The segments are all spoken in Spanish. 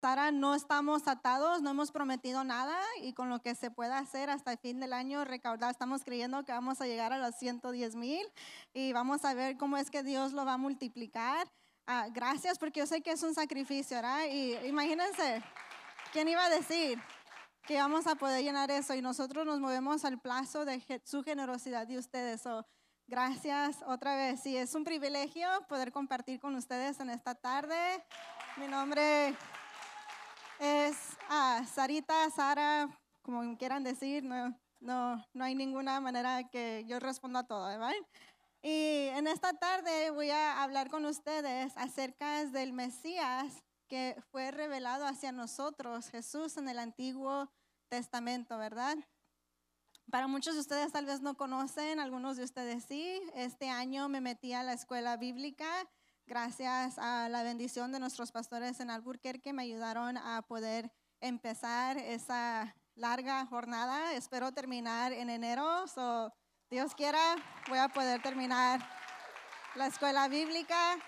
Sara, no estamos atados, no hemos prometido nada y con lo que se pueda hacer hasta el fin del año recaudar, estamos creyendo que vamos a llegar a los 110,000 y vamos a ver cómo es que Dios lo va a multiplicar. Gracias porque yo sé que es un sacrificio, ¿verdad? Y imagínense, ¿quién iba a decir que vamos a poder llenar eso? Y nosotros nos movemos al plazo de su generosidad de ustedes. Gracias otra vez. Sí, es un privilegio poder compartir con ustedes en esta tarde. Mi nombre es Sarita, Sara, como quieran decir, no hay ninguna manera que yo responda a todo, ¿verdad? Y en esta tarde voy a hablar con ustedes acerca del Mesías que fue revelado hacia nosotros, Jesús en el Antiguo Testamento, ¿verdad? Para muchos de ustedes tal vez no conocen, algunos de ustedes sí. Este año me metí a la escuela bíblica. Gracias a la bendición de nuestros pastores en Albuquerque me ayudaron a poder empezar esa larga jornada. Espero terminar en enero. Dios quiera, voy a poder terminar la escuela bíblica.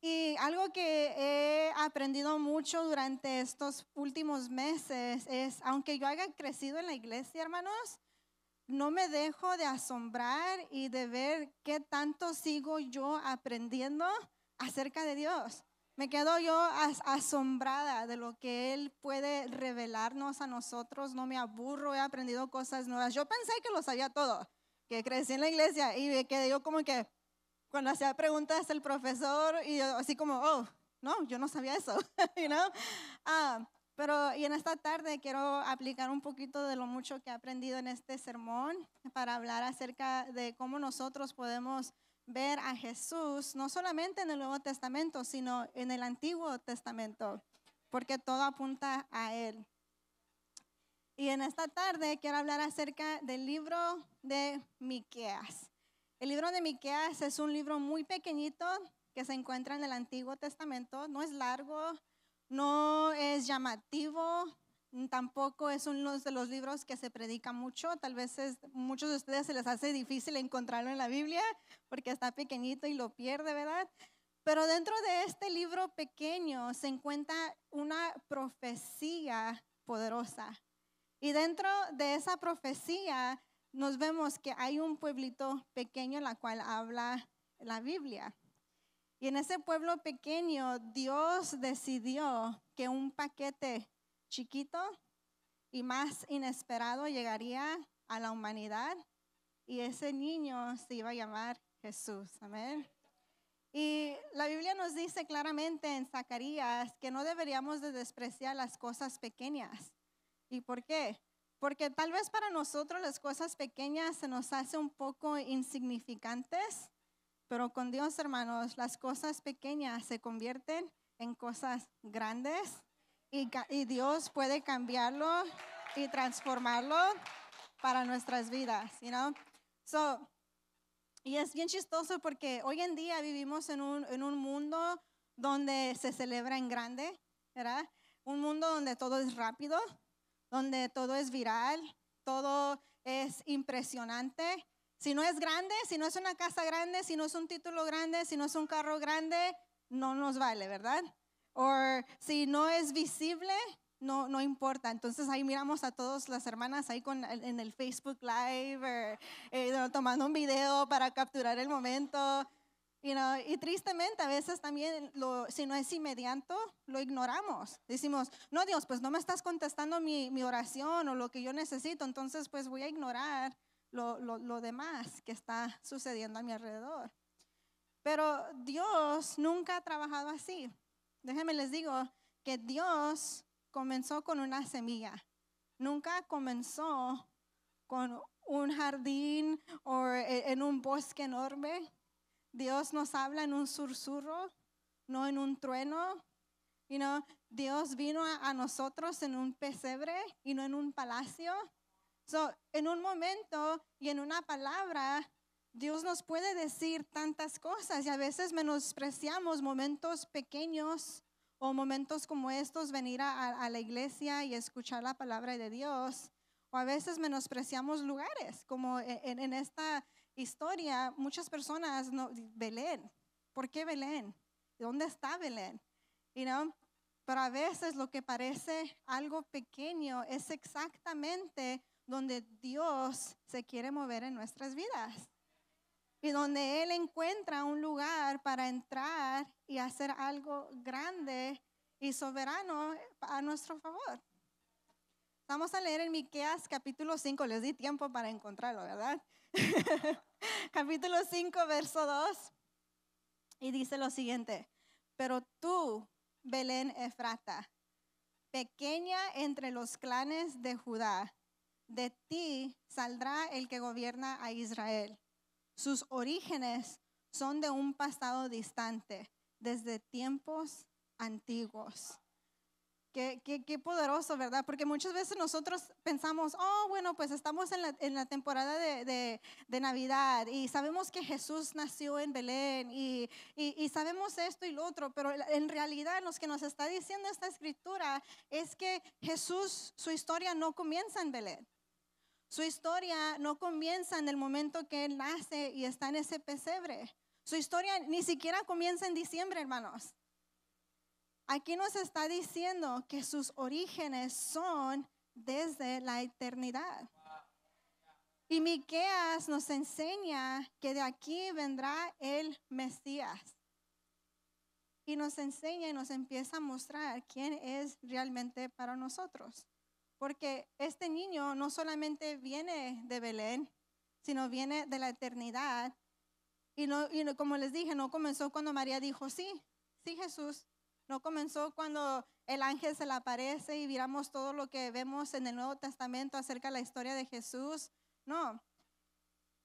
Y algo que he aprendido mucho durante estos últimos meses es, aunque yo haya crecido en la iglesia, hermanos, no me dejo de asombrar y de ver qué tanto sigo yo aprendiendo acerca de Dios. Me quedo yo asombrada de lo que Él puede revelarnos a nosotros. No me aburro, he aprendido cosas nuevas. Yo pensé que lo sabía todo, que crecí en la iglesia y me quedé yo como que cuando hacía preguntas el profesor y yo así como, oh, no, yo no sabía eso, you know? Pero y en esta tarde quiero aplicar un poquito de lo mucho que he aprendido en este sermón para hablar acerca de cómo nosotros podemos ver a Jesús, no solamente en el Nuevo Testamento, sino en el Antiguo Testamento, porque todo apunta a Él. Y en esta tarde quiero hablar acerca del libro de Miqueas. El libro de Miqueas es un libro muy pequeñito que se encuentra en el Antiguo Testamento. No es largo, no es llamativo, tampoco es uno de los libros que se predica mucho. Tal vez muchos de ustedes se les hace difícil encontrarlo en la Biblia porque está pequeñito y lo pierde, ¿verdad? Pero dentro de este libro pequeño se encuentra una profecía poderosa. Y dentro de esa profecía nos vemos que hay un pueblito pequeño en la cual habla la Biblia. Y en ese pueblo pequeño Dios decidió que un paquete chiquito y más inesperado llegaría a la humanidad y ese niño se iba a llamar Jesús. Amén. Y la Biblia nos dice claramente en Zacarías que no deberíamos de despreciar las cosas pequeñas. ¿Y por qué? Porque tal vez para nosotros las cosas pequeñas se nos hace un poco insignificantes, pero con Dios, hermanos, las cosas pequeñas se convierten en cosas grandes y Dios puede cambiarlo y transformarlo para nuestras vidas, you know? Y es bien chistoso porque hoy en día vivimos en un mundo donde se celebra en grande, ¿verdad? Un mundo donde todo es rápido, donde todo es viral, todo es impresionante. Si no es grande, si no es una casa grande, si no es un título grande, si no es un carro grande, no nos vale, ¿verdad? O si no es visible, no importa. Entonces ahí miramos a todas las hermanas ahí en el Facebook Live, tomando un video para capturar el momento. Y tristemente a veces también si no es inmediato, lo ignoramos. Decimos, no Dios, pues no me estás contestando mi oración o lo que yo necesito, entonces pues voy a ignorar lo demás que está sucediendo a mi alrededor. Pero Dios nunca ha trabajado así. Déjenme les digo que Dios comenzó con una semilla. Nunca comenzó con un jardín o en un bosque enorme. Dios nos habla en un susurro, no en un trueno. Dios vino a nosotros en un pesebre y no en un palacio. En un momento y en una palabra, Dios nos puede decir tantas cosas y a veces menospreciamos momentos pequeños o momentos como estos, venir a la iglesia y escuchar la palabra de Dios. O a veces menospreciamos lugares, como en esta historia, muchas personas, Belén, ¿por qué Belén? ¿Dónde está Belén? Pero a veces lo que parece algo pequeño es exactamente donde Dios se quiere mover en nuestras vidas. Y donde Él encuentra un lugar para entrar y hacer algo grande y soberano a nuestro favor. Vamos a leer en Miqueas capítulo 5. Les di tiempo para encontrarlo, ¿verdad? Capítulo 5, verso 2. Y dice lo siguiente. Pero tú, Belén Efrata, pequeña entre los clanes de Judá, de ti saldrá el que gobierna a Israel. Sus orígenes son de un pasado distante, desde tiempos antiguos. Qué poderoso, ¿verdad? Porque muchas veces nosotros pensamos, bueno, pues estamos en la temporada de Navidad y sabemos que Jesús nació en Belén y sabemos esto y lo otro, pero en realidad lo que nos está diciendo esta escritura es que Jesús, su historia no comienza en Belén. Su historia no comienza en el momento que Él nace y está en ese pesebre. Su historia ni siquiera comienza en diciembre, hermanos. Aquí nos está diciendo que sus orígenes son desde la eternidad. Y Miqueas nos enseña que de aquí vendrá el Mesías. Y nos enseña y nos empieza a mostrar quién es realmente para nosotros. Porque este niño no solamente viene de Belén, sino viene de la eternidad. Y como les dije, no comenzó cuando María dijo, sí, Jesús. No comenzó cuando el ángel se le aparece y miramos todo lo que vemos en el Nuevo Testamento acerca de la historia de Jesús. No,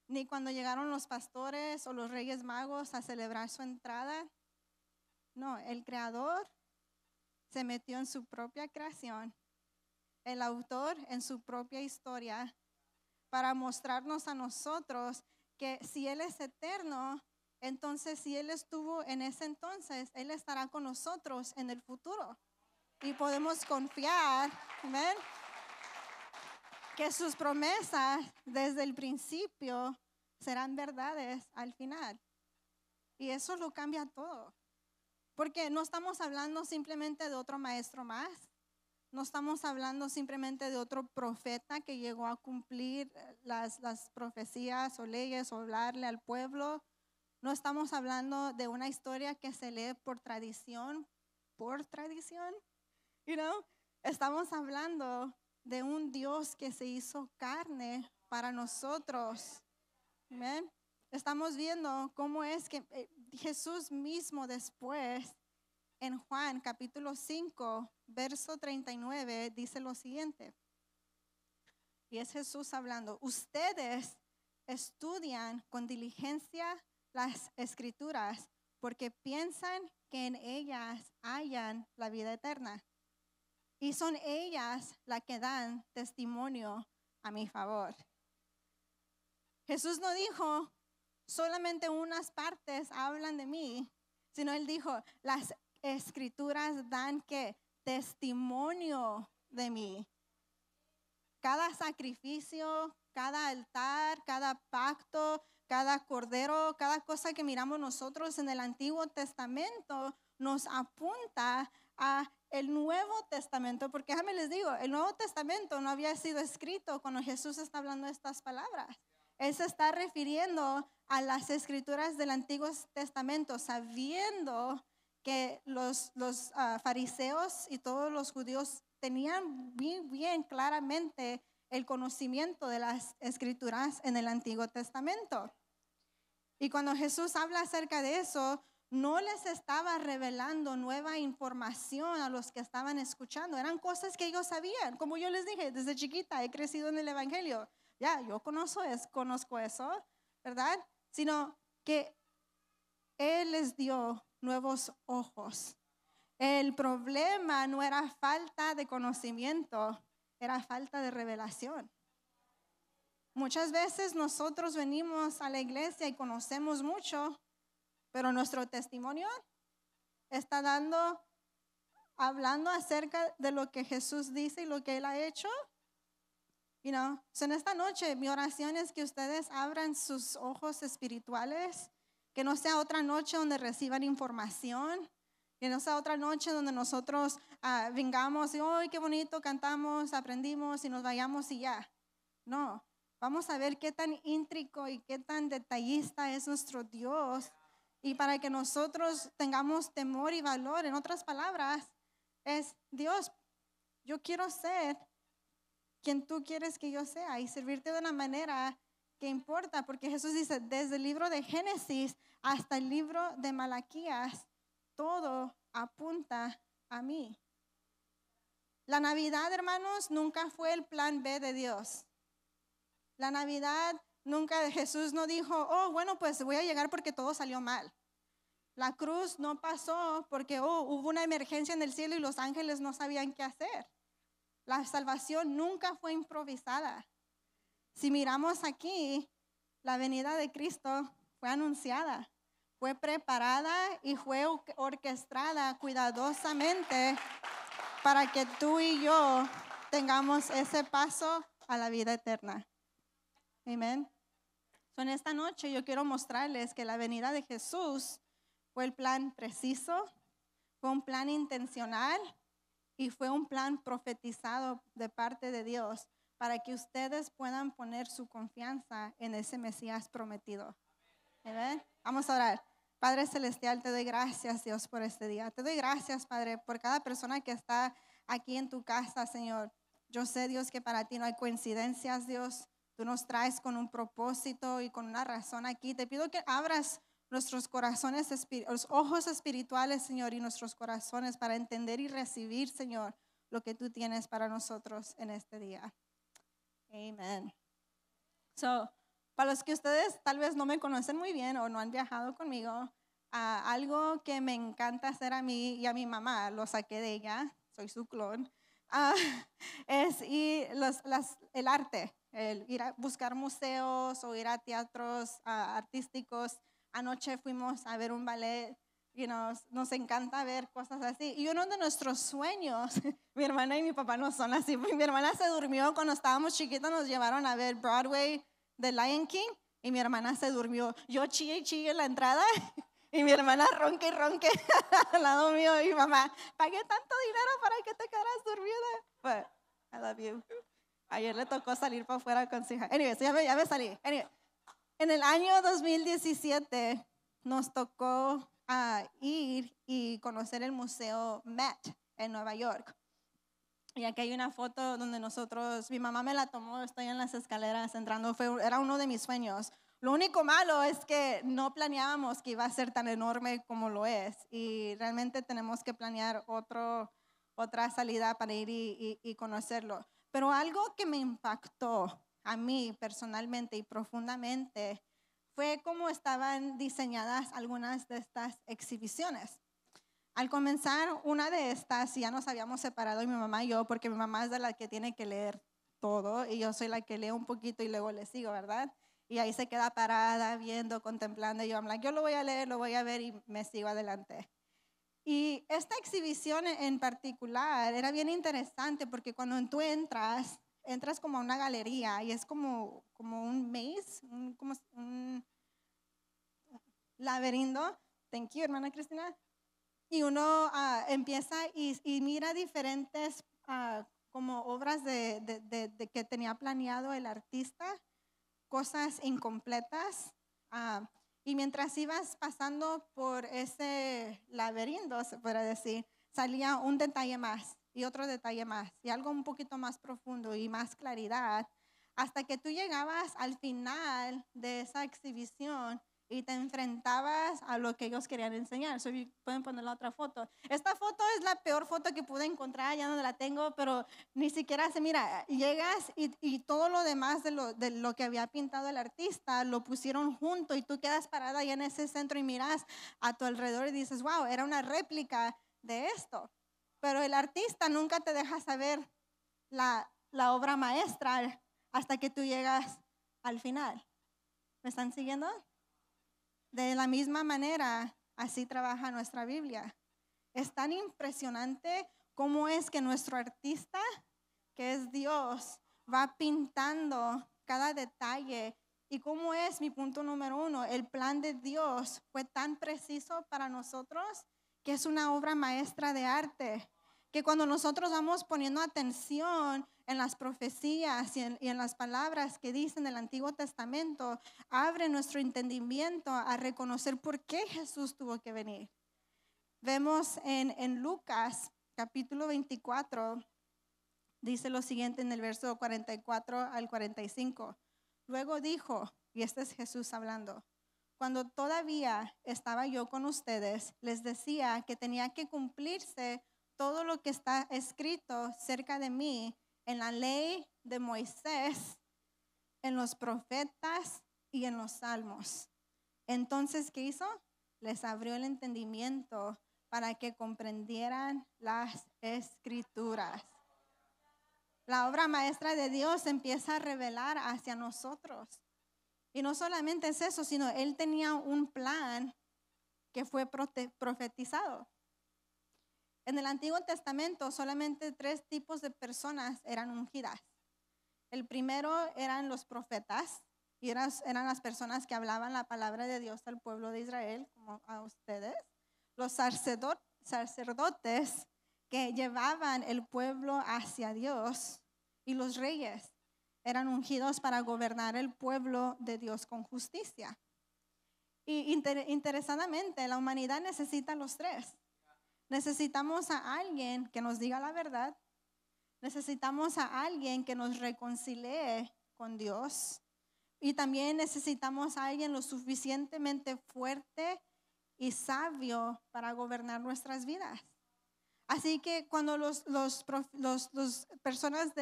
ni cuando llegaron los pastores o los reyes magos a celebrar su entrada. No, el Creador se metió en su propia creación, el autor en su propia historia, para mostrarnos a nosotros que si Él es eterno, entonces si Él estuvo en ese entonces, Él estará con nosotros en el futuro. Y podemos confiar, ¿ven? Que sus promesas desde el principio serán verdades al final. Y eso lo cambia todo. Porque no estamos hablando simplemente de otro maestro más. No estamos hablando simplemente de otro profeta que llegó a cumplir las profecías o leyes o hablarle al pueblo. No estamos hablando de una historia que se lee por tradición, you know? Estamos hablando de un Dios que se hizo carne para nosotros. ¿Ven? Estamos viendo cómo es que Jesús mismo después, en Juan capítulo 5, verso 39, dice lo siguiente. Y es Jesús hablando. Ustedes estudian con diligencia las escrituras porque piensan que en ellas hayan la vida eterna. Y son ellas las que dan testimonio a mi favor. Jesús no dijo, solamente unas partes hablan de mí, sino Él dijo, las escrituras dan ¿qué? Testimonio de mí. Cada sacrificio, cada altar, cada pacto, cada cordero, cada cosa que miramos nosotros en el Antiguo Testamento nos apunta a el Nuevo Testamento, porque déjame les digo, el Nuevo Testamento no había sido escrito cuando Jesús está hablando estas palabras. Él se está refiriendo a las escrituras del Antiguo Testamento, sabiendo que los fariseos y todos los judíos tenían bien claramente el conocimiento de las escrituras en el Antiguo Testamento. Y cuando Jesús habla acerca de eso, no les estaba revelando nueva información a los que estaban escuchando. Eran cosas que ellos sabían. Como yo les dije, desde chiquita he crecido en el Evangelio. Ya, yo conozco eso, ¿verdad? Sino que Él les dio nuevos ojos. El problema no era falta de conocimiento, era falta de revelación. Muchas veces nosotros venimos a la iglesia y conocemos mucho, pero nuestro testimonio está hablando acerca de lo que Jesús dice y lo que Él ha hecho. So en esta noche mi oración es que ustedes abran sus ojos espirituales, que no sea otra noche donde reciban información, Que no sea otra noche donde nosotros vengamos y, ¡ay, qué bonito! Cantamos, aprendimos y nos vayamos y ya. No, vamos a ver qué tan íntrico y qué tan detallista es nuestro Dios. Y para que nosotros tengamos temor y valor, en otras palabras, es Dios, yo quiero ser quien tú quieres que yo sea y servirte de una manera que importa, porque Jesús dice, desde el libro de Génesis hasta el libro de Malaquías, todo apunta a mí. La Navidad, hermanos, nunca fue el plan B de Dios. La Navidad nunca, Jesús no dijo, oh, bueno, pues voy a llegar porque todo salió mal. La cruz no pasó porque hubo una emergencia en el cielo y los ángeles no sabían qué hacer. La salvación nunca fue improvisada. Si miramos aquí, la venida de Cristo fue anunciada, fue preparada y fue orquestada cuidadosamente para que tú y yo tengamos ese paso a la vida eterna. Amén. En esta noche yo quiero mostrarles que la venida de Jesús fue el plan preciso, fue un plan intencional y fue un plan profetizado de parte de Dios para que ustedes puedan poner su confianza en ese Mesías prometido. Amén. Vamos a orar. Padre Celestial, te doy gracias, Dios, por este día. Te doy gracias, Padre, por cada persona que está aquí en tu casa, Señor. Yo sé, Dios, que para ti no hay coincidencias, Dios. Tú nos traes con un propósito y con una razón aquí. Te pido que abras nuestros corazones, los ojos espirituales, Señor, y nuestros corazones para entender y recibir, Señor, lo que tú tienes para nosotros en este día. Amén. Para los que ustedes tal vez no me conocen muy bien o no han viajado conmigo, algo que me encanta hacer a mí y a mi mamá, lo saqué de ella, soy su clon, es el arte, el ir a buscar museos o ir a teatros artísticos. Anoche fuimos a ver un ballet y nos encanta ver cosas así. Y uno de nuestros sueños, mi hermana y mi papá no son así. Mi hermana se durmió cuando estábamos chiquitos, nos llevaron a ver Broadway de Lion King y mi hermana se durmió. Yo chille y chille en la entrada y mi hermana ronque y ronque al lado mío y mamá, pagué tanto dinero para que te quedaras dormida. But I love you. Ayer le tocó salir para afuera con su hija. Anyway, ya me salí. Anyway, en el año 2017 nos tocó ir y conocer el Museo Met en Nueva York. Y aquí hay una foto donde mi mamá me la tomó, estoy en las escaleras entrando, era uno de mis sueños. Lo único malo es que no planeábamos que iba a ser tan enorme como lo es y realmente tenemos que planear otra salida para ir y conocerlo. Pero algo que me impactó a mí personalmente y profundamente fue cómo estaban diseñadas algunas de estas exhibiciones. Al comenzar una de estas, ya nos habíamos separado mi mamá y yo, porque mi mamá es de la que tiene que leer todo y yo soy la que leo un poquito y luego le sigo, ¿verdad? Y ahí se queda parada, viendo, contemplando. Y yo, yo lo voy a leer, lo voy a ver y me sigo adelante. Y esta exhibición en particular era bien interesante porque cuando tú entras como a una galería y es como un maze, como un laberinto. Thank you, hermana Cristina. Y uno empieza y mira diferentes como obras de que tenía planeado el artista, cosas incompletas. Y mientras ibas pasando por ese laberinto, se puede decir, salía un detalle más y otro detalle más y algo un poquito más profundo y más claridad, hasta que tú llegabas al final de esa exhibición y te enfrentabas a lo que ellos querían enseñar. Pueden poner la otra foto. Esta foto es la peor foto que pude encontrar, ya no la tengo, pero ni siquiera se mira. Llegas y todo lo demás de lo que había pintado el artista lo pusieron junto y tú quedas parada ahí en ese centro y miras a tu alrededor y dices, wow, era una réplica de esto. Pero el artista nunca te deja saber la obra maestra hasta que tú llegas al final. ¿Me están siguiendo? De la misma manera, así trabaja nuestra Biblia. Es tan impresionante cómo es que nuestro artista, que es Dios, va pintando cada detalle. Y cómo es mi punto número 1, el plan de Dios fue tan preciso para nosotros que es una obra maestra de arte, que cuando nosotros vamos poniendo atención en las profecías y en las palabras que dicen del Antiguo Testamento, abre nuestro entendimiento a reconocer por qué Jesús tuvo que venir. Vemos en Lucas capítulo 24, dice lo siguiente en el verso 44 al 45. Luego dijo, y este es Jesús hablando: cuando todavía estaba yo con ustedes, les decía que tenía que cumplirse todo lo que está escrito cerca de mí en la ley de Moisés, en los profetas y en los salmos. Entonces, ¿qué hizo? Les abrió el entendimiento para que comprendieran las escrituras. La obra maestra de Dios empieza a revelar hacia nosotros. Y no solamente es eso, sino Él tenía un plan que fue profetizado. En el Antiguo Testamento solamente 3 tipos de personas eran ungidas. El primero eran los profetas, y eran las personas que hablaban la palabra de Dios al pueblo de Israel, como a ustedes. Los sacerdotes que llevaban el pueblo hacia Dios, y los reyes eran ungidos para gobernar el pueblo de Dios con justicia. Y interesantemente, la humanidad necesita los 3. Necesitamos a alguien que nos diga la verdad. Necesitamos a alguien que nos reconcilie con Dios. Y también necesitamos a alguien lo suficientemente fuerte y sabio para gobernar nuestras vidas. Así que cuando las personas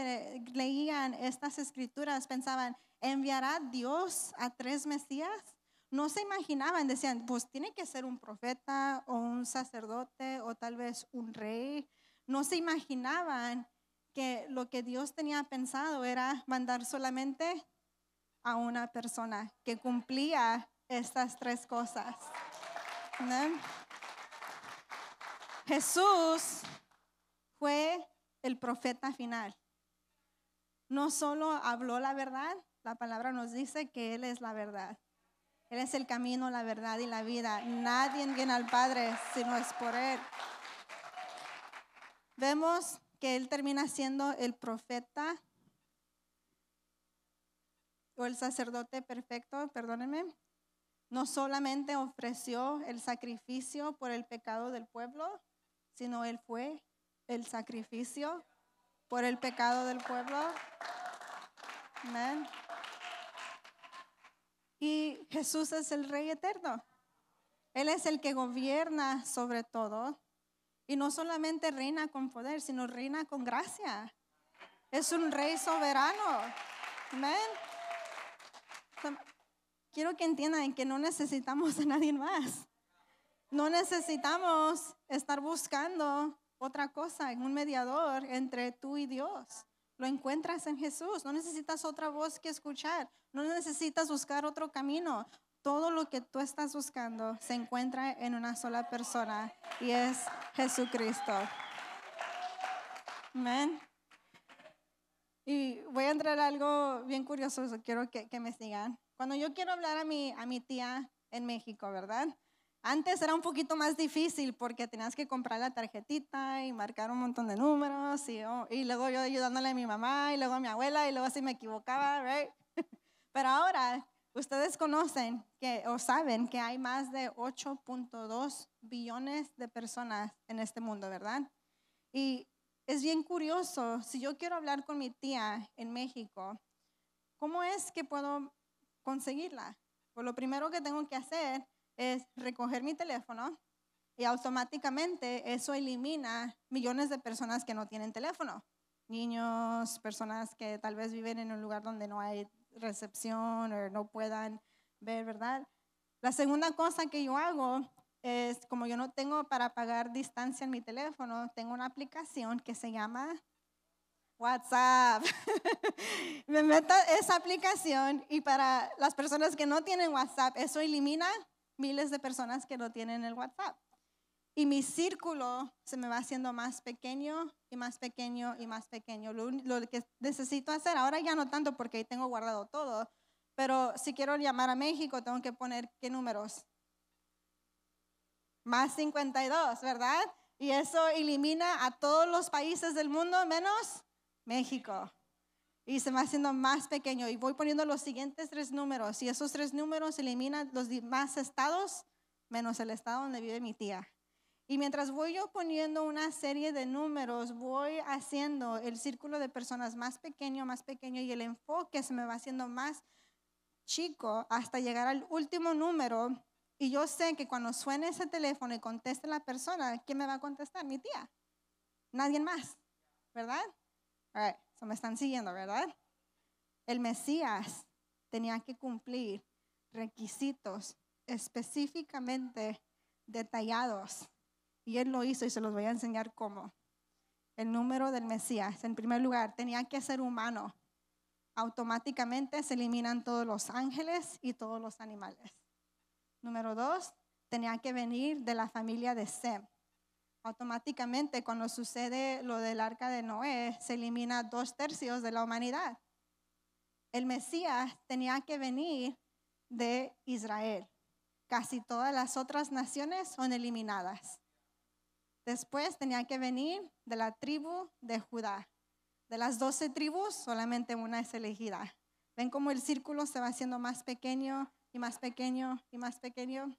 leían estas escrituras, pensaban, ¿enviará Dios a 3 Mesías? No se imaginaban, decían, pues tiene que ser un profeta o un sacerdote o tal vez un rey. No se imaginaban que lo que Dios tenía pensado era mandar solamente a una persona que cumplía estas 3 cosas. ¿No? Jesús fue el profeta final. No solo habló la verdad, la palabra nos dice que Él es la verdad. Él es el camino, la verdad y la vida. Nadie viene al Padre si no es por Él. Vemos que Él termina siendo el profeta o el sacerdote perfecto, perdónenme. No solamente ofreció el sacrificio por el pecado del pueblo, sino Él fue el sacrificio por el pecado del pueblo. Amén. Y Jesús es el Rey eterno. Él es el que gobierna sobre todo. Y no solamente reina con poder, sino reina con gracia. Es un Rey soberano. Amén. Quiero que entiendan que no necesitamos a nadie más. No necesitamos estar buscando otra cosa, un mediador entre tú y Dios. Lo encuentras en Jesús. No necesitas otra voz que escuchar. No necesitas buscar otro camino. Todo lo que tú estás buscando se encuentra en una sola persona y es Jesucristo. Amén. Y voy a entrar a algo bien curioso. Quiero que me sigan. Cuando yo quiero hablar a mi tía en México, ¿verdad? Antes era un poquito más difícil porque tenías que comprar la tarjetita y marcar un montón de números y luego yo ayudándole a mi mamá y luego a mi abuela y luego si me equivocaba, right? Pero ahora ustedes conocen o saben que hay más de 8.2 billones de personas en este mundo, ¿verdad? Y es bien curioso, si yo quiero hablar con mi tía en México, ¿cómo es que puedo conseguirla? Pues lo primero que tengo que hacer es recoger mi teléfono y automáticamente eso elimina millones de personas que no tienen teléfono. Niños, personas que tal vez viven en un lugar donde no hay recepción o no puedan ver, ¿verdad? La segunda cosa que yo hago es, como yo no tengo para pagar distancia en mi teléfono, tengo una aplicación que se llama WhatsApp. Me meto a esa aplicación y para las personas que no tienen WhatsApp, eso elimina miles de personas que no tienen el WhatsApp. Y mi círculo se me va haciendo más pequeño y más pequeño y más pequeño. Lo que necesito hacer, ahora ya no tanto porque ahí tengo guardado todo, pero si quiero llamar a México tengo que poner qué números. Más 52, ¿verdad? Y eso elimina a todos los países del mundo menos México. Y se va haciendo más pequeño. Y voy poniendo los siguientes 3 números. Y esos 3 números eliminan los demás estados menos el estado donde vive mi tía. Y mientras voy yo poniendo una serie de números, voy haciendo el círculo de personas más pequeño y el enfoque se me va haciendo más chico hasta llegar al último número. Y yo sé que cuando suene ese teléfono y conteste la persona, ¿quién me va a contestar? Mi tía. Nadie más, ¿verdad? All right, so me están siguiendo, ¿verdad? El Mesías tenía que cumplir requisitos específicamente detallados. Y él lo hizo y se los voy a enseñar cómo. El número del Mesías, en primer lugar, tenía que ser humano. Automáticamente se eliminan todos los ángeles y todos los animales. Número 2, tenía que venir de la familia de Sem. Automáticamente, cuando sucede lo del arca de Noé, se elimina 2/3 de la humanidad. El Mesías tenía que venir de Israel. Casi todas las otras naciones son eliminadas. Después tenía que venir de la tribu de Judá. De las 12 tribus, solamente una es elegida. ¿Ven cómo el círculo se va haciendo más pequeño y más pequeño y más pequeño?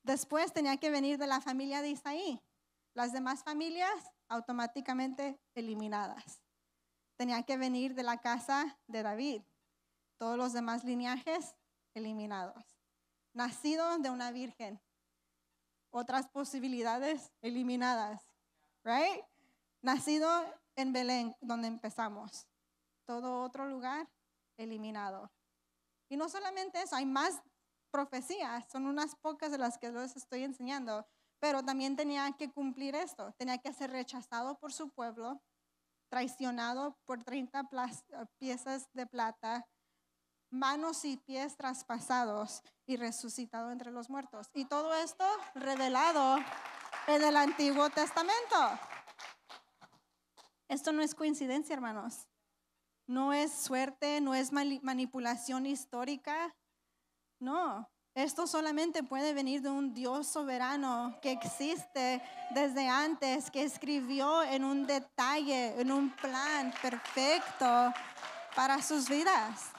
Después tenía que venir de la familia de Isaí. Las demás familias automáticamente eliminadas. Tenía que venir de la casa de David. Todos los demás linajes eliminados. Nacido de una virgen. Otras posibilidades eliminadas. Right? Nacido en Belén, donde empezamos. Todo otro lugar eliminado. Y no solamente eso, hay más profecías. Son unas pocas de las que les estoy enseñando. Pero también tenía que cumplir esto. Tenía que ser rechazado por su pueblo, traicionado por 30 piezas de plata, manos y pies traspasados y resucitado entre los muertos. Y todo esto revelado en el Antiguo Testamento. Esto no es coincidencia, hermanos. No es suerte, no es manipulación histórica. No. Esto solamente puede venir de un Dios soberano que existe desde antes, que escribió en un detalle, en un plan perfecto para sus vidas.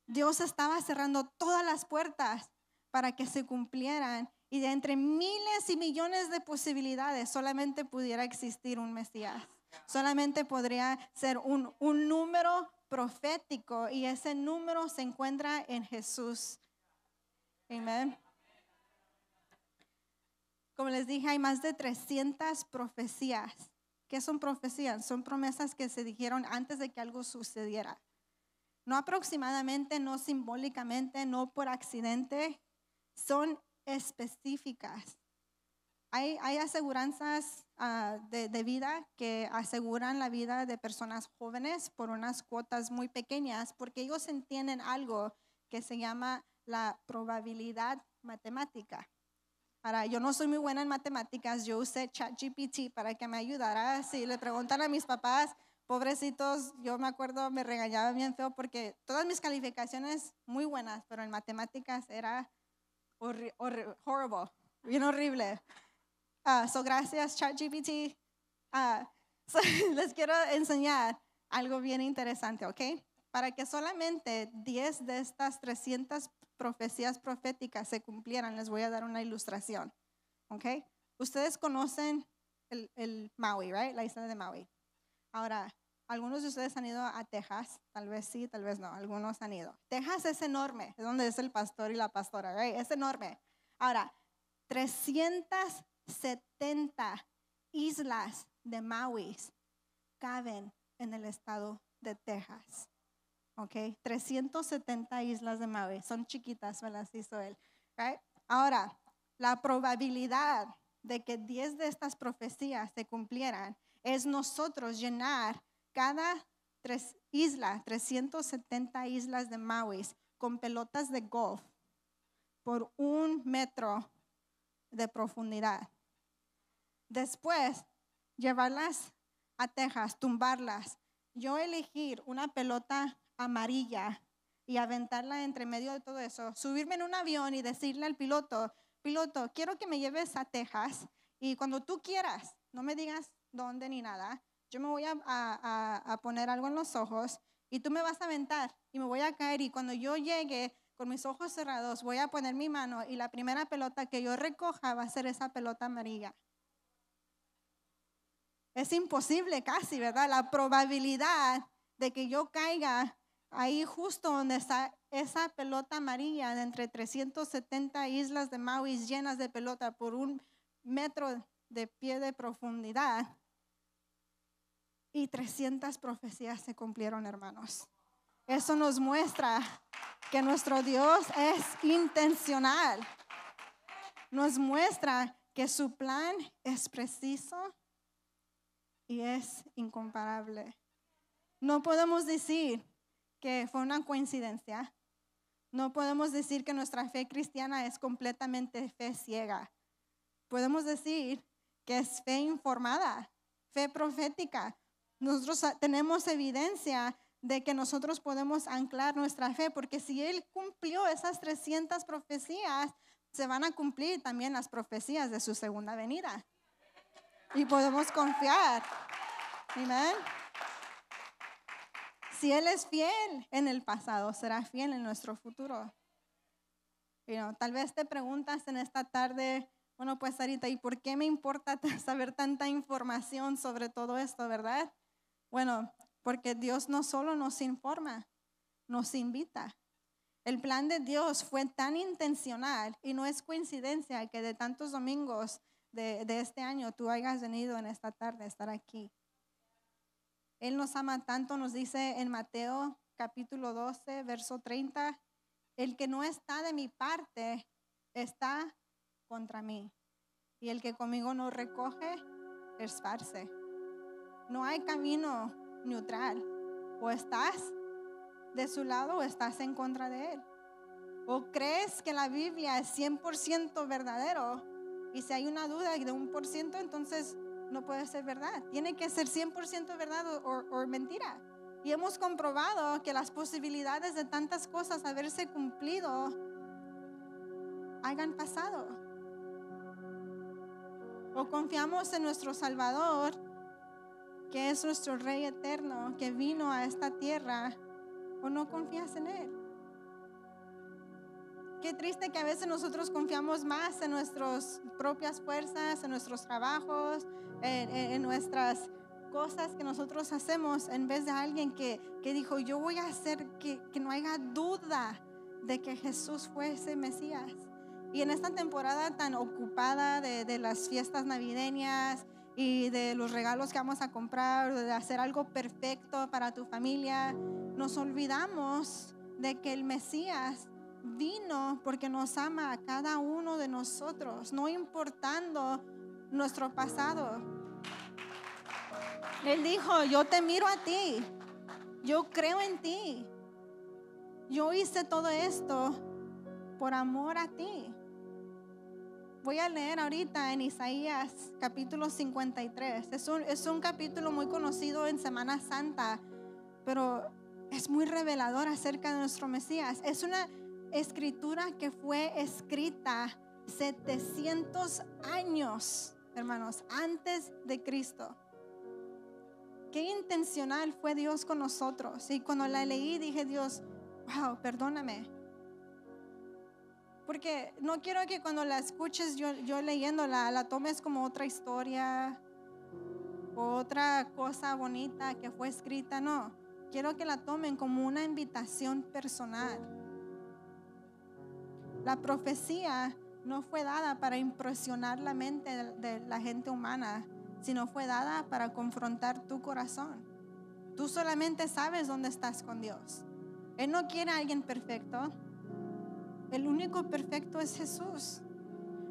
Dios estaba cerrando todas las puertas para que se cumplieran y de entre miles y millones de posibilidades solamente pudiera existir un Mesías. Solamente podría ser un número profético y ese número se encuentra en Jesús. Amén. Como les dije, hay más de 300 profecías. ¿Qué son profecías? Son promesas que se dijeron antes de que algo sucediera. No aproximadamente, no simbólicamente, no por accidente. Son específicas. Hay aseguranzas de vida que aseguran la vida de personas jóvenes por unas cuotas muy pequeñas porque ellos entienden algo que se llama la probabilidad matemática. Ahora, yo no soy muy buena en matemáticas, yo usé ChatGPT para que me ayudara. Si le preguntan a mis papás, pobrecitos, yo me acuerdo, me regañaban bien feo porque todas mis calificaciones muy buenas, pero en matemáticas era horrible, bien horrible. Gracias ChatGPT. Les quiero enseñar algo bien interesante, ¿ok? Para que solamente 10 de estas 300 profecías proféticas se cumplieran, les voy a dar una ilustración, ¿ok? Ustedes conocen el Maui, right? La isla de Maui. Ahora, algunos de ustedes han ido a Texas, tal vez sí, tal vez no, algunos han ido. Texas es enorme, es donde es el pastor y la pastora, right? Es enorme. Ahora, 370 islas de Maui caben en el estado de Texas. Ok, 370 islas de Maui, son chiquitas, me las hizo él. Right? Ahora, la probabilidad de que 10 de estas profecías se cumplieran es nosotros llenar cada 370 islas de Maui con pelotas de golf por 1 metro de profundidad. Después, llevarlas a Texas, tumbarlas. Yo elegir una pelota amarilla y aventarla entre medio de todo eso. Subirme en un avión y decirle al piloto, piloto, quiero que me lleves a Texas y cuando tú quieras, no me digas dónde ni nada, yo me voy a poner algo en los ojos y tú me vas a aventar y me voy a caer y cuando yo llegue con mis ojos cerrados voy a poner mi mano y la primera pelota que yo recoja va a ser esa pelota amarilla. Es imposible casi, ¿verdad? La probabilidad de que yo caiga ahí justo donde está esa pelota amarilla de entre 370 islas de Maui llenas de pelota por 1 metro de pie de profundidad. Y 300 profecías se cumplieron, hermanos. Eso nos muestra que nuestro Dios es intencional. Nos muestra que su plan es preciso y es incomparable. No podemos decir que fue una coincidencia. No podemos decir que nuestra fe cristiana es completamente fe ciega. Podemos decir que es fe informada, fe profética. Nosotros tenemos evidencia de que nosotros podemos anclar nuestra fe, porque si Él cumplió esas 300 profecías, se van a cumplir también las profecías de su segunda venida. Y podemos confiar. Amén. Si Él es fiel en el pasado, será fiel en nuestro futuro. Tal vez te preguntas en esta tarde, bueno, pues Sarita, ¿y por qué me importa saber tanta información sobre todo esto, verdad? Bueno, porque Dios no solo nos informa, nos invita. El plan de Dios fue tan intencional y no es coincidencia que de tantos domingos de este año tú hayas venido en esta tarde a estar aquí. Él nos ama tanto, nos dice en Mateo capítulo 12, verso 30, el que no está de mi parte está contra mí. Y el que conmigo no recoge, esparce. No hay camino neutral. O estás de su lado o estás en contra de él. O crees que la Biblia es 100% verdadero y si hay una duda de 1%, entonces no puede ser verdad. Tiene que ser 100% verdad o mentira. Y hemos comprobado que las posibilidades de tantas cosas haberse cumplido hayan pasado. O confiamos en nuestro Salvador, que es nuestro Rey eterno, que vino a esta tierra, o no confías en Él. Qué triste que a veces nosotros confiamos más en nuestras propias fuerzas, en nuestros trabajos, en nuestras cosas que nosotros hacemos, en vez de alguien que dijo, yo voy a hacer que no haya duda de que Jesús fue ese Mesías. Y en esta temporada tan ocupada de las fiestas navideñas y de los regalos que vamos a comprar, de hacer algo perfecto para tu familia, nos olvidamos de que el Mesías vino porque nos ama a cada uno de nosotros, no importando nuestro pasado. Él dijo, yo te miro a ti, yo creo en ti, yo hice todo esto por amor a ti. Voy a leer ahorita en Isaías capítulo 53. Es un capítulo muy conocido en Semana Santa, pero es muy revelador acerca de nuestro Mesías. Es una escritura que fue escrita 700 años, hermanos, antes de Cristo. Qué intencional fue Dios con nosotros. Y cuando la leí dije, Dios, wow, perdóname. Porque no quiero que cuando la escuches yo leyéndola, la tomes como otra historia, otra cosa bonita que fue escrita. No, quiero que la tomen como una invitación personal. La profecía no fue dada para impresionar la mente de la gente humana, sino fue dada para confrontar tu corazón. Tú solamente sabes dónde estás con Dios. Él no quiere a alguien perfecto. El único perfecto es Jesús.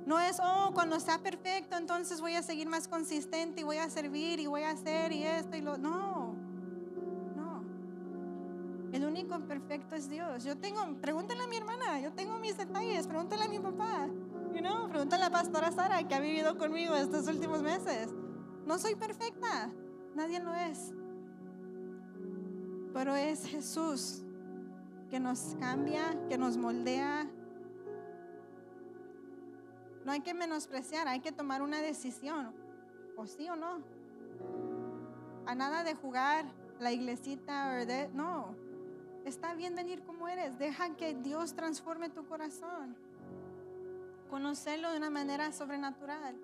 No es, cuando sea perfecto, entonces voy a seguir más consistente y voy a servir y voy a hacer y esto y lo. No. El único perfecto es Dios. Pregúntale a mi hermana, yo tengo mis detalles, pregúntale a mi papá, pregúntale a la pastora Sara que ha vivido conmigo estos últimos meses. No soy perfecta, nadie lo es. Pero es Jesús que nos cambia, que nos moldea. No hay que menospreciar, hay que tomar una decisión, o sí o no. A nada de jugar la iglesita no. Está bien venir como eres. Deja que Dios transforme tu corazón. Conocerlo de una manera sobrenatural.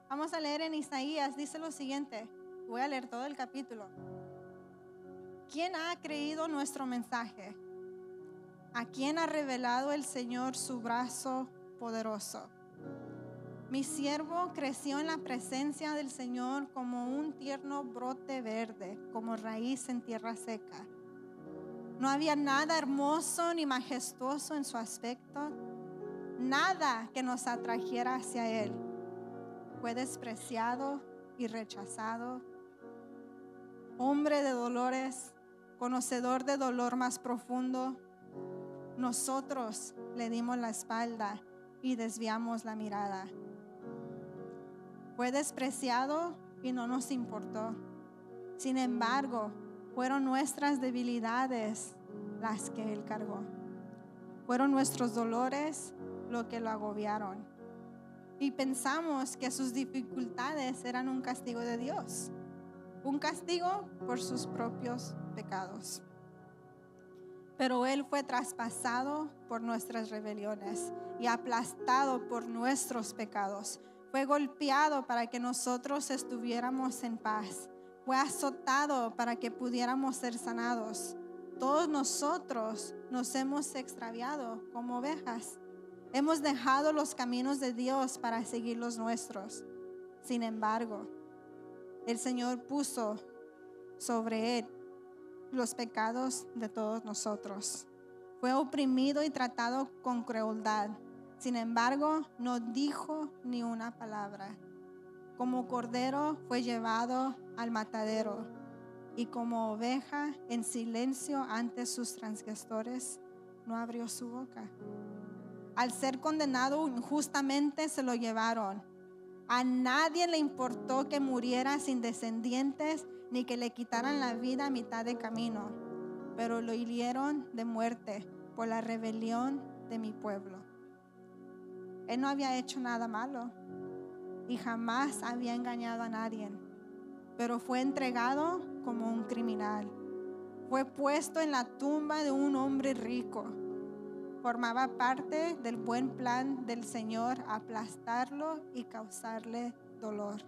Vamos a leer en Isaías, dice lo siguiente. Voy a leer todo el capítulo. ¿Quién ha creído nuestro mensaje? ¿A quién ha revelado el Señor su brazo poderoso? Mi siervo creció en la presencia del Señor como un tierno brote verde, como raíz en tierra seca. No había nada hermoso ni majestuoso en su aspecto, nada que nos atrajera hacia él. Fue despreciado y rechazado, hombre de dolores, conocedor de dolor más profundo. Nosotros le dimos la espalda y desviamos la mirada. Fue despreciado y no nos importó. Sin embargo, fueron nuestras debilidades las que él cargó. Fueron nuestros dolores lo que lo agobiaron. Y pensamos que sus dificultades eran un castigo de Dios, un castigo por sus propios pecados. Pero él fue traspasado por nuestras rebeliones y aplastado por nuestros pecados. Fue golpeado para que nosotros estuviéramos en paz. Fue azotado para que pudiéramos ser sanados. Todos nosotros nos hemos extraviado como ovejas. Hemos dejado los caminos de Dios para seguir los nuestros. Sin embargo, el Señor puso sobre él los pecados de todos nosotros. Fue oprimido y tratado con crueldad. Sin embargo, no dijo ni una palabra. Como cordero fue llevado al matadero, y como oveja en silencio ante sus transgresores, no abrió su boca. Al ser condenado injustamente se lo llevaron. A nadie le importó que muriera sin descendientes, ni que le quitaran la vida a mitad de camino, pero lo hirieron de muerte por la rebelión de mi pueblo. Él no había hecho nada malo y jamás había engañado a nadie, pero fue entregado como un criminal. Fue puesto en la tumba de un hombre rico. Formaba parte del buen plan del Señor aplastarlo y causarle dolor.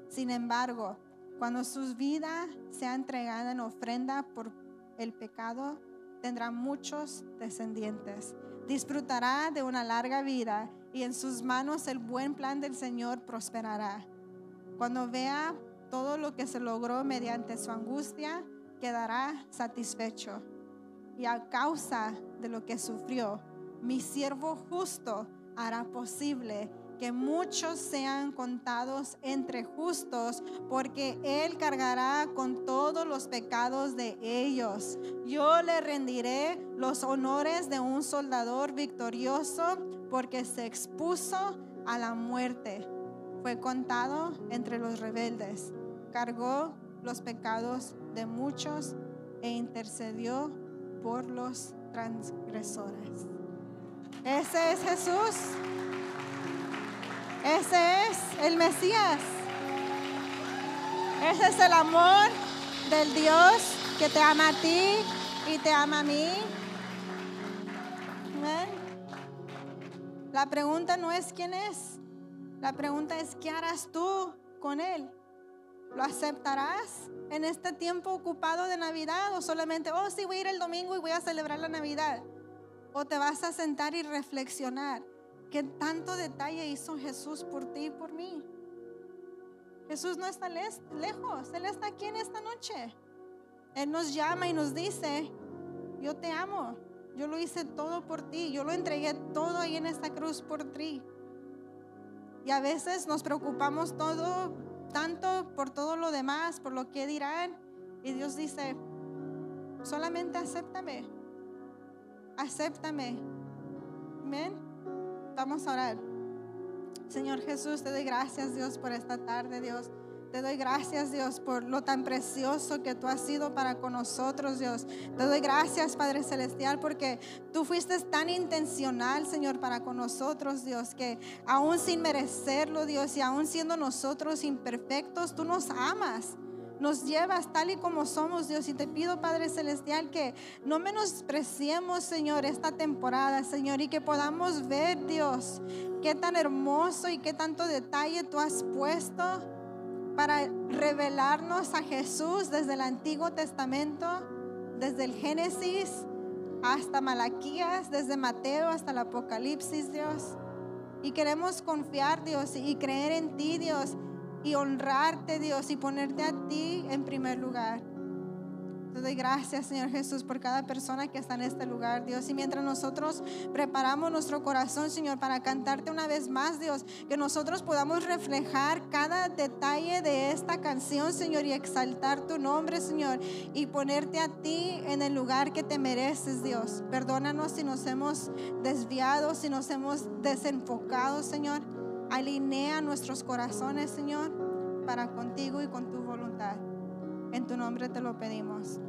Sin embargo, cuando su vida sea entregada en ofrenda por el pecado, tendrá muchos descendientes. Disfrutará de una larga vida y en sus manos el buen plan del Señor prosperará. Cuando vea todo lo que se logró mediante su angustia, quedará satisfecho. Y a causa de lo que sufrió, mi siervo justo hará posible que muchos sean contados entre justos, porque él cargará con todos los pecados de ellos. Yo le rendiré los honores de un soldador victorioso, porque se expuso a la muerte. Fue contado entre los rebeldes, cargó los pecados de muchos e intercedió por los transgresores. Ese es Jesús. Ese es el Mesías. Ese es el amor del Dios que te ama a ti y te ama a mí. Amén. La pregunta no es quién es. La pregunta es ¿qué harás tú con él? ¿Lo aceptarás en este tiempo ocupado de Navidad? ¿O solamente, sí, voy a ir el domingo y voy a celebrar la Navidad? ¿O te vas a sentar y reflexionar qué tanto detalle hizo Jesús por ti y por mí? Jesús no está lejos, Él está aquí en esta noche. Él nos llama y nos dice, yo te amo, yo lo hice todo por ti, yo lo entregué todo ahí en esta cruz por ti. Y a veces nos preocupamos tanto por todo lo demás, por lo que dirán. Y Dios dice, solamente acéptame. Acéptame. Amén. Vamos a orar. Señor Jesús, te doy gracias, Dios, por esta tarde, Dios. Te doy gracias, Dios, por lo tan precioso que tú has sido con nosotros, Dios. Te doy gracias, Padre Celestial, porque tú fuiste tan intencional, Señor, para con nosotros, Dios, que aún sin merecerlo, Dios, y aún siendo nosotros imperfectos, tú nos amas. Nos llevas tal y como somos, Dios. Y te pido, Padre Celestial, que no menospreciemos, Señor, esta temporada, Señor, y que podamos ver, Dios, qué tan hermoso y qué tanto detalle tú has puesto para revelarnos a Jesús desde el Antiguo Testamento, desde el Génesis hasta Malaquías, desde Mateo hasta el Apocalipsis, Dios. Y queremos confiar, Dios, y creer en ti, Dios, y honrarte, Dios, y ponerte a ti en primer lugar. Te doy gracias, Señor Jesús, por cada persona que está en este lugar, Dios. Y mientras nosotros preparamos nuestro corazón, Señor, para cantarte una vez más, Dios, que nosotros podamos reflejar cada detalle de esta canción, Señor, y exaltar tu nombre, Señor, y ponerte a ti en el lugar que te mereces, Dios. Perdónanos si nos hemos desviado, si nos hemos desenfocado, Señor. Alinea nuestros corazones, Señor, para contigo y con tu voluntad. En tu nombre te lo pedimos.